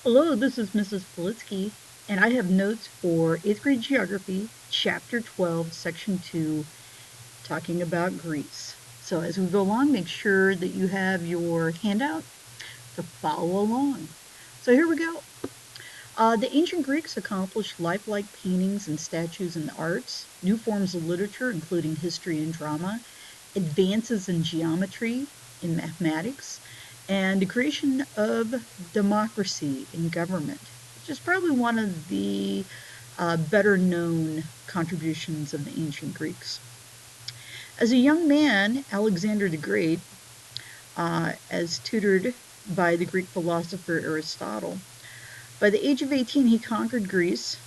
Hello, this is Mrs. Politsky, and I have notes for 8th grade geography, chapter 12, section 2, talking about Greece. So as we go along, make sure that you have your handout to follow along. So here we go. The ancient Greeks accomplished lifelike paintings and statues in the arts, new forms of literature, including history and drama, advances in geometry, in mathematics, and the creation of democracy in government, which is probably one of the better known contributions of the ancient Greeks. As a young man, Alexander the Great, as tutored by the Greek philosopher Aristotle, by the age of 18, he conquered Greece,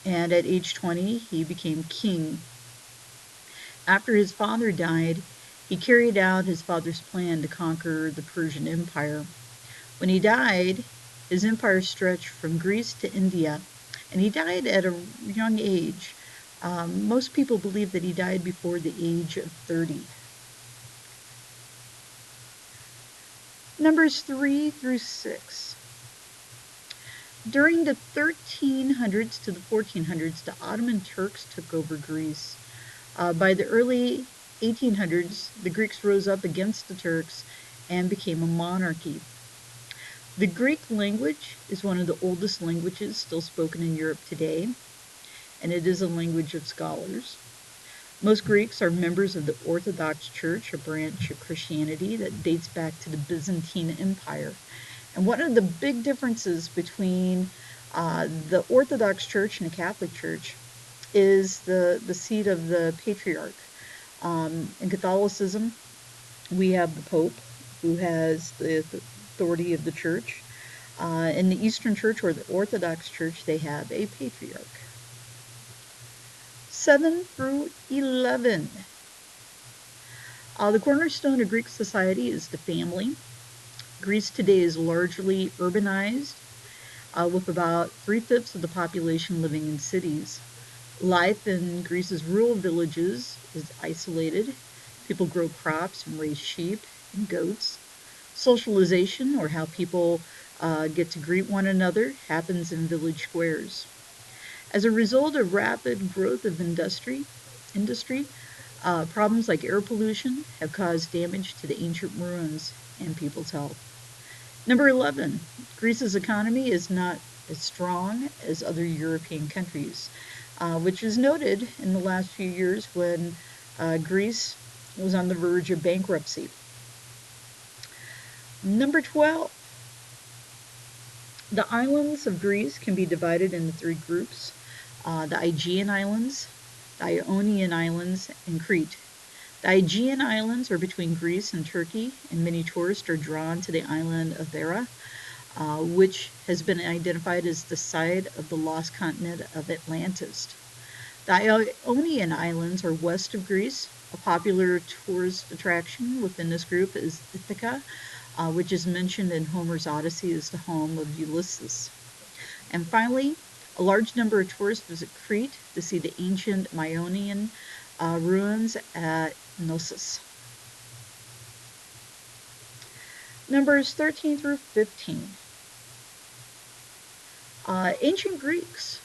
and at age 20, he became king. After his father died, he carried out his father's plan to conquer the Persian Empire. When he died, his empire stretched from Greece to India, and he died at a young age. Most people believe that he died before the age of 30. Numbers 3 through 6. During the 1300s to the 1400s, the Ottoman Turks took over Greece. By the early 1800s, the Greeks rose up against the Turks and became a monarchy. The Greek language is one of the oldest languages still spoken in Europe today, and it is a language of scholars. Most Greeks are members of the Orthodox Church, a branch of Christianity that dates back to the Byzantine Empire. And one of the big differences between the Orthodox Church and the Catholic Church is the seat of the patriarch. In Catholicism, we have the Pope, who has the authority of the church. In the Eastern Church or the Orthodox Church, they have a patriarch. 7 through 11. The cornerstone of Greek society is the family. Greece today is largely urbanized, with about 3/5 of the population living in cities. Life in Greece's rural villages is isolated. People grow crops and raise sheep and goats. Socialization, or how people get to greet one another, happens in village squares. As a result of rapid growth of industry, problems like air pollution have caused damage to the ancient ruins and people's health. Number 11, Greece's economy is not as strong as other European countries, which is noted in the last few years when Greece was on the verge of bankruptcy. Number 12, the islands of Greece can be divided into three groups: the Aegean Islands, the Ionian Islands, and Crete. The Aegean Islands are between Greece and Turkey, and many tourists are drawn to the island of Thera, which has been identified as the site of the lost continent of Atlantis. The Ionian Islands are west of Greece. A popular tourist attraction within this group is Ithaca, which is mentioned in Homer's Odyssey as the home of Ulysses. And finally, a large number of tourists visit Crete to see the ancient Ionian ruins at Knossos. Numbers 13 through 15. Ancient Greeks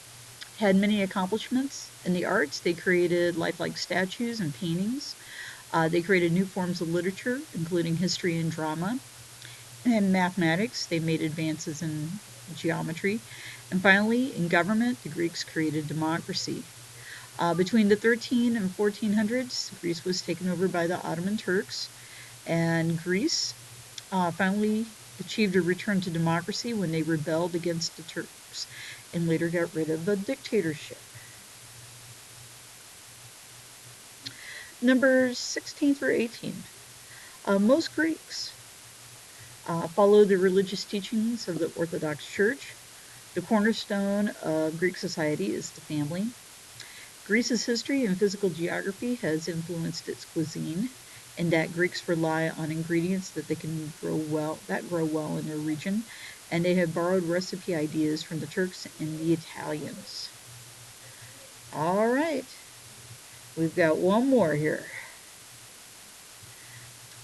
had many accomplishments in the arts. They created lifelike statues and paintings. They created new forms of literature, including history and drama. In mathematics, they made advances in geometry. And finally, in government, the Greeks created democracy. Between the 13 and 1400s, Greece was taken over by the Ottoman Turks, and Greece finally achieved a return to democracy when they rebelled against the Turks and later got rid of the dictatorship. Numbers 16 through 18. Most Greeks follow the religious teachings of the Orthodox Church. The cornerstone of Greek society is the family. Greece's history and physical geography has influenced its cuisine, in that Greeks rely on ingredients that grow well in their region, and they have borrowed recipe ideas from the Turks and the Italians. All right, we've got one more here.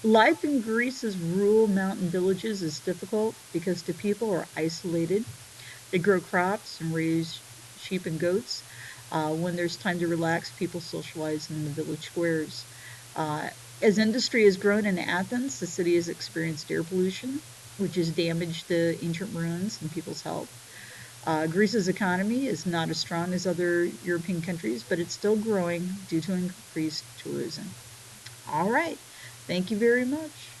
Life in Greece's rural mountain villages is difficult because the people are isolated. They grow crops and raise sheep and goats. When there's time to relax, people socialize in the village squares. Uh, as industry has grown in Athens, the city has experienced air pollution, which has damaged the ancient ruins and people's health. Greece's economy is not as strong as other European countries, but it's still growing due to increased tourism. All right. Thank you very much.